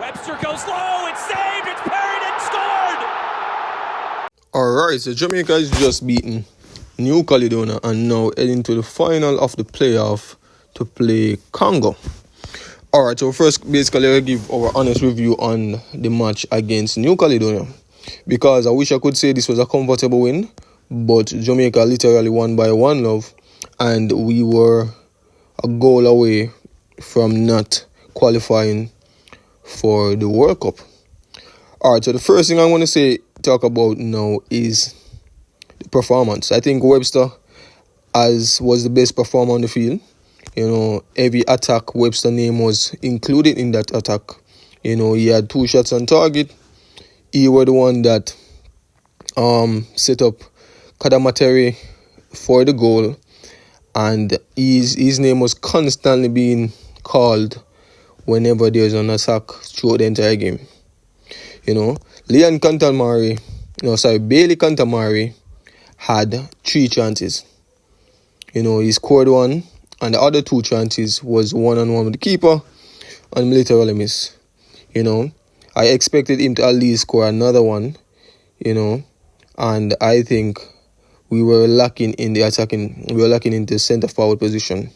Webster goes low, it's saved, it's parried and scored! Alright, so Jamaica is just beaten New Caledonia and now heading to the final of the playoff to play Congo. Alright, so first basically I'll give our honest review on the match against New Caledonia, because I wish I could say this was a comfortable win, but Jamaica literally won by 1-0 and we were a goal away from not qualifying for the World Cup. Alright, so the first thing I want to talk about now is the performance. I think Webster was the best performer on the field. You know, every attack, Webster's name was included in that attack. You know, he had 2 shots on target. He was the one that set up Kadamateri for the goal, and his name was constantly being called whenever there's an attack throughout the entire game. You know, Bailey Cantamari had 3 chances. You know, he scored 1, and the other 2 chances was 1-on-1 with the keeper and literally miss. You know, I expected him to at least score another one, you know, and I think we were lacking in the attacking. We were lacking in the centre forward position.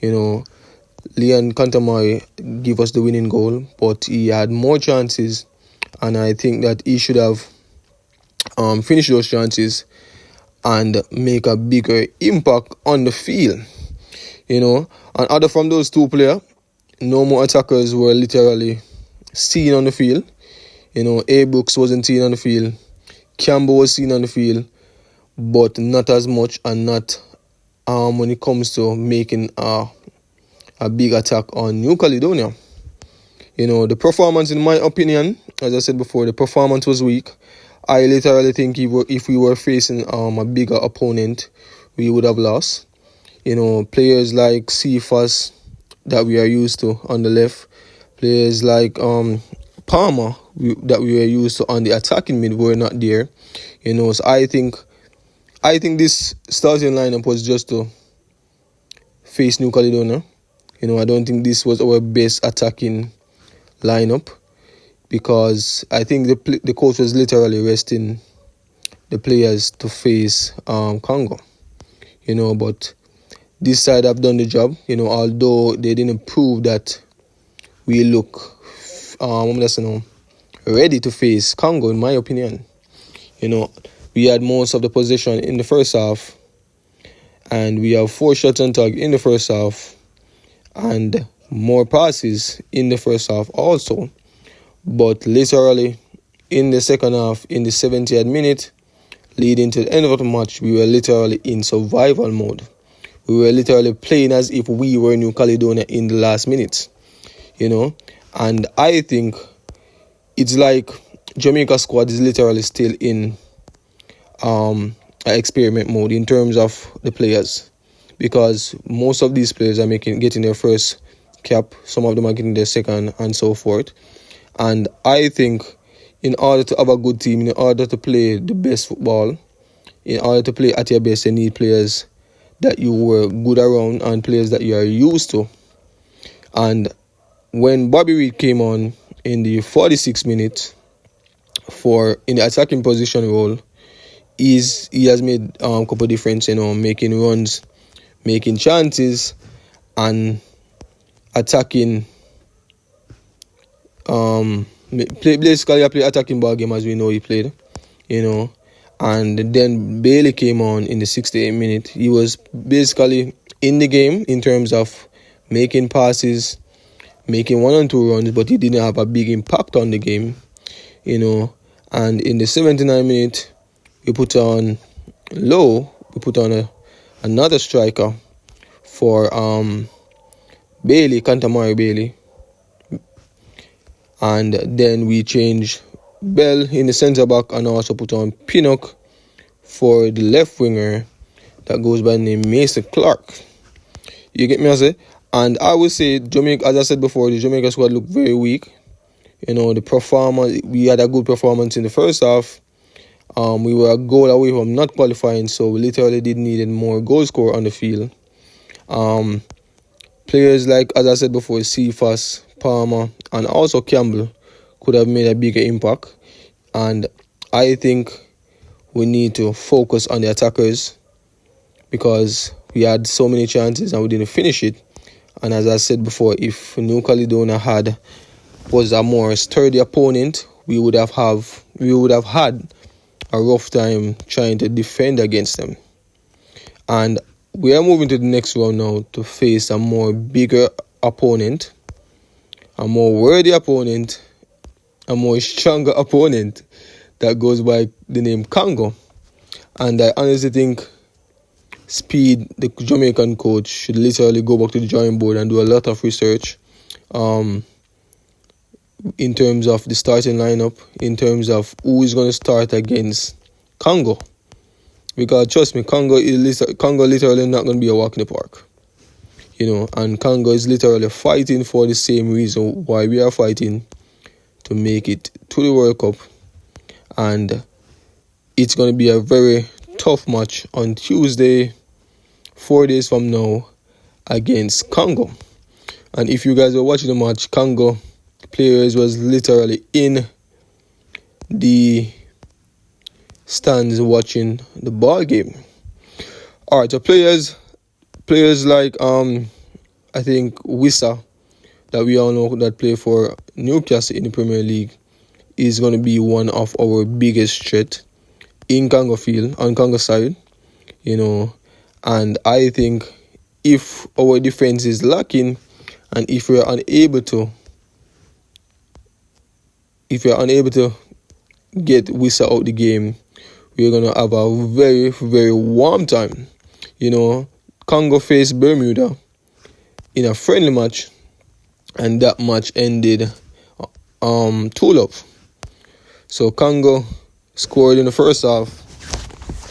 You know, Leon Cantamari gave us the winning goal, but he had more chances, and I think that he should have finished those chances and make a bigger impact on the field. You know, and other from those 2 players, no more attackers were literally seen on the field. You know, A. Brooks wasn't seen on the field. Campbell was seen on the field, but not as much, and not when it comes to making a big attack on New Caledonia. You know, the performance, in my opinion, as I said before, the performance was weak. I literally think if we were facing a bigger opponent, we would have lost. You know, players like Cephas that we are used to on the left, players like Palmer that we were used to on the attacking mid were not there. You know, so I think this starting lineup was just to face New Caledonia. You know, I don't think this was our best attacking lineup, because I think the coach was literally resting the players to face Congo. You know, but this side have done the job. You know, although they didn't prove that we look ready to face Congo, in my opinion. You know, we had most of the possession in the first half, and we have 4 shots on target in the first half, and more passes in the first half also. But literally in the second half, in the 70th minute, leading to the end of the match, we were literally in survival mode. We were literally playing as if we were New Caledonia in the last minutes, you know. And I think it's like Jamaica squad is literally still in experiment mode in terms of the players, because most of these players are getting their first cap, some of them are getting their second, and so forth. And I think in order to have a good team, in order to play the best football, in order to play at your best, you need players that you were good around and players that you are used to. And when Bobby Reid came on in the 46th minute in the attacking position role, he has made a couple difference, you know, making runs, making chances, and attacking. Basically I play attacking ball game as we know he played, you know. And then Bailey came on in the 68th minute. He was basically in the game in terms of making passes, making 1 and 2 runs, but he didn't have a big impact on the game, you know. And in the 79th minute, we put on another striker for Cantamari Bailey. And then we changed Bell in the centre back and also put on Pinnock for the left winger that goes by the name Mason Clark. You get me, I say? And I would say Jamaica, as I said before, the Jamaica squad looked very weak. You know, we had a good performance in the first half. We were a goal away from not qualifying, so we literally did need more goal scorer on the field. Players like, as I said before, Cephas, Palmer, and also Campbell could have made a bigger impact. And I think we need to focus on the attackers because we had so many chances and we didn't finish it. And as I said before, if New Caledonia was a more sturdy opponent, we would have had a rough time trying to defend against them. And we are moving to the next round now to face a more bigger opponent, a more worthy opponent, a more stronger opponent that goes by the name Congo. And I honestly think Speed, the Jamaican coach, should literally go back to the drawing board and do a lot of research in terms of the starting lineup, in terms of who is going to start against Congo. Because trust me, Congo literally not going to be a walk in the park. And Congo is literally fighting for the same reason why we are fighting, to make it to the World Cup. And it's going to be a very tough match on Tuesday, 4 days from now, against Congo. And if you guys were watching the match, Congo players was literally in the stands watching the ball game. Alright, so players like I think Wissa, that we all know that play for Newcastle in the Premier League, is going to be one of our biggest threat in Congo field, on Congo side, and I think if our defense is lacking and if we are unable to get Wissa out the game, we're going to have a very, very warm time. Congo faced Bermuda in a friendly match, and that match ended 2-0. So Congo scored in the first half,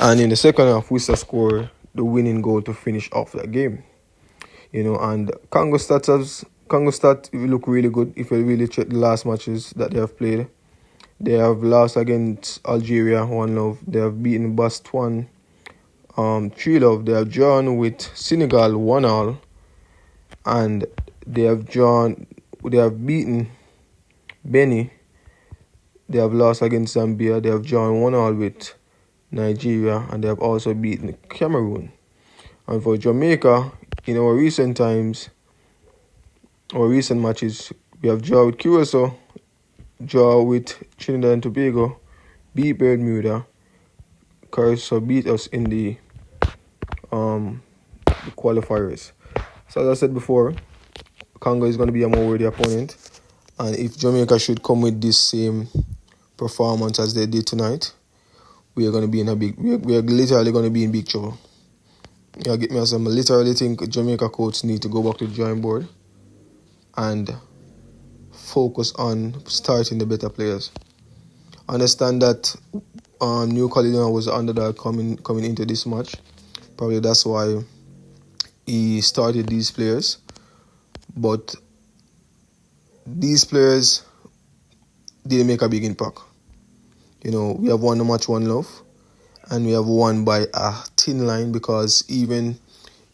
and in the second half, Wissa scored the winning goal to finish off that game. And Congo stats look really good if you really check the last matches that they have played. They have lost against Algeria 1-0. They have beaten Botswana 3-0. They have drawn with Senegal 1-1, and they have beaten Benin. They have lost against Zambia. They have drawn 1-1 with Nigeria, and they have also beaten Cameroon. And for Jamaica, in our recent matches, we have drawn with Curacao, draw with Trinidad and Tobago, beat Bermuda. Curacao beat us in the qualifiers. So as I said before, Congo is going to be a more worthy opponent, and if Jamaica should come with this same performance as they did tonight, we are literally going to be in big trouble. Get me? I literally think Jamaica coach need to go back to the drawing board and focus on starting the better players. Understand that New Caledonia was the underdog coming into this match. Probably that's why he started these players. But these players didn't make a big impact. We have won the match 1-0, and we have won by a thin line, because even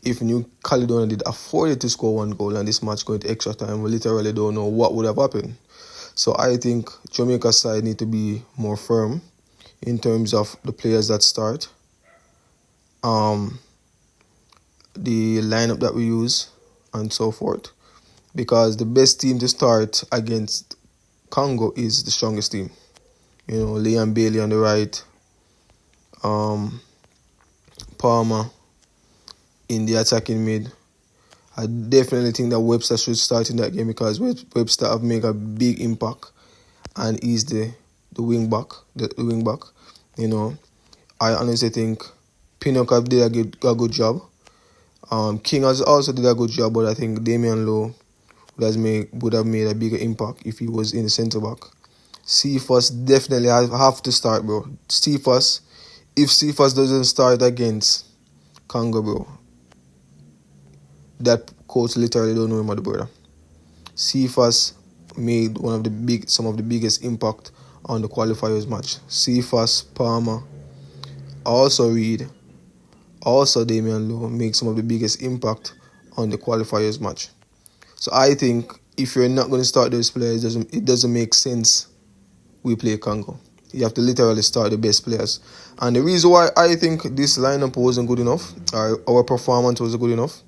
if New Caledonia did afford it to score one goal and this match going to extra time, we literally don't know what would have happened. So I think Jamaica's side need to be more firm in terms of the players that start, the lineup that we use, and so forth. Because the best team to start against Congo is the strongest team. Liam Bailey on the right, Palmer in the attacking mid. I definitely think that Webster should start in that game, because Webster have made a big impact, and he's the wing back. I honestly think Pinnock did a good job. King has also did a good job, but I think Damian Lowe would have made a bigger impact if he was in the centre back. Cephas definitely have to start, bro. If Cephas doesn't start against Congo, bro, that coach literally don't know him, brother. Cephas made some of the biggest impact on the qualifiers match. Cephas, Palmer, also Reed, also Damian Lowe make some of the biggest impact on the qualifiers match. So I think if you're not going to start those players, it doesn't make sense we play Congo. You have to literally start the best players. And the reason why I think this lineup wasn't good enough, or our performance wasn't good enough,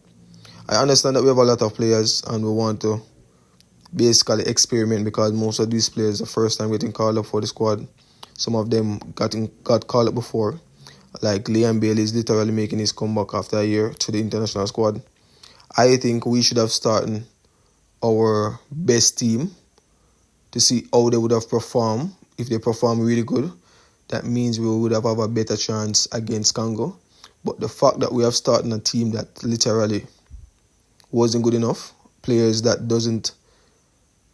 I understand that we have a lot of players and we want to basically experiment because most of these players are first time getting called up for the squad. Some of them got called up before. Like Liam Bailey is literally making his comeback after a year to the international squad. I think we should have started our best team to see how they would have performed. If they perform really good, that means we would have a better chance against Congo. But the fact that we have started a team that literally wasn't good enough, players that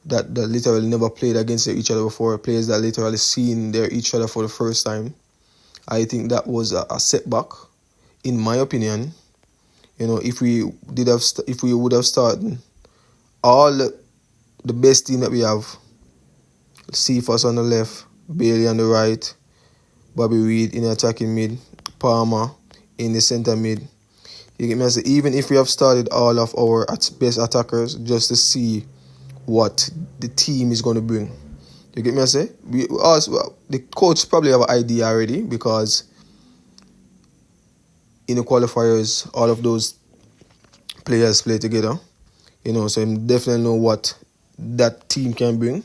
literally never played against each other before, players that literally seen each other for the first time, I think that was a setback, in my opinion. You know, if we would have started all the best team that we have, Cephas on the left, Bailey on the right, Bobby Reed in the attacking mid, Palmer in the centre mid. You get me? So even if we have started all of our best attackers, just to see what the team is going to bring. You get me? I say the coach probably have an idea already because in the qualifiers, all of those players play together. You know, so he definitely know what that team can bring.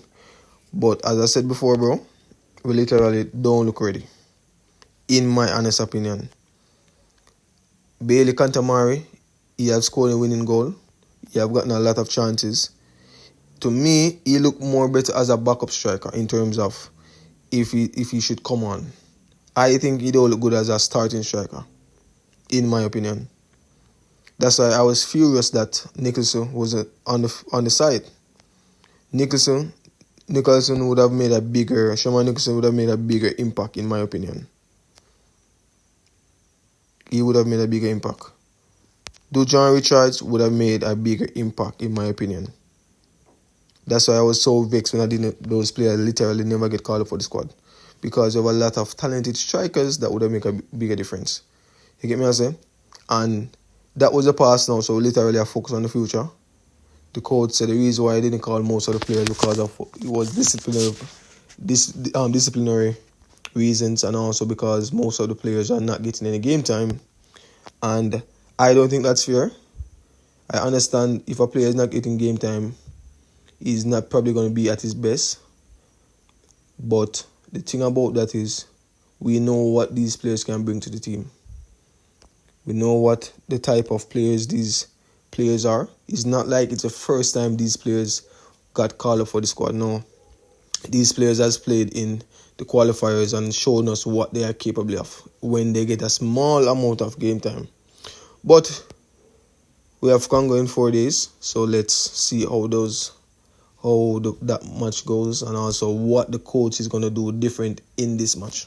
But as I said before, bro, we literally don't look ready. In my honest opinion. Bailey Cantamari, he have scored a winning goal. He have gotten a lot of chances. To me, he look more better as a backup striker in terms of if he should come on. I think he don't look good as a starting striker, in my opinion. That's why I was furious that Nicholson was on the side. Nicholson would have made a bigger impact, in my opinion. He would have made a bigger impact. Dujon Richards would have made a bigger impact, in my opinion. That's why I was so vexed when those players literally never get called up for the squad. Because there were a lot of talented strikers that would have made a bigger difference. You get me, I say? And that was the past now, so literally I focus on the future. The coach said the reason why I didn't call most of the players because it was disciplinary reasons, and also because most of the players are not getting any game time. And I don't think that's fair. I understand if a player is not getting game time, he's not probably going to be at his best. But the thing about that is we know what these players can bring to the team. We know what the type of players these players are. It's not like it's the first time these players got called up for the squad. No. These players has played in the qualifiers and shown us what they are capable of when they get a small amount of game time. But we have Congo in 4 days, so let's see how that match goes and also what the coach is going to do different in this match.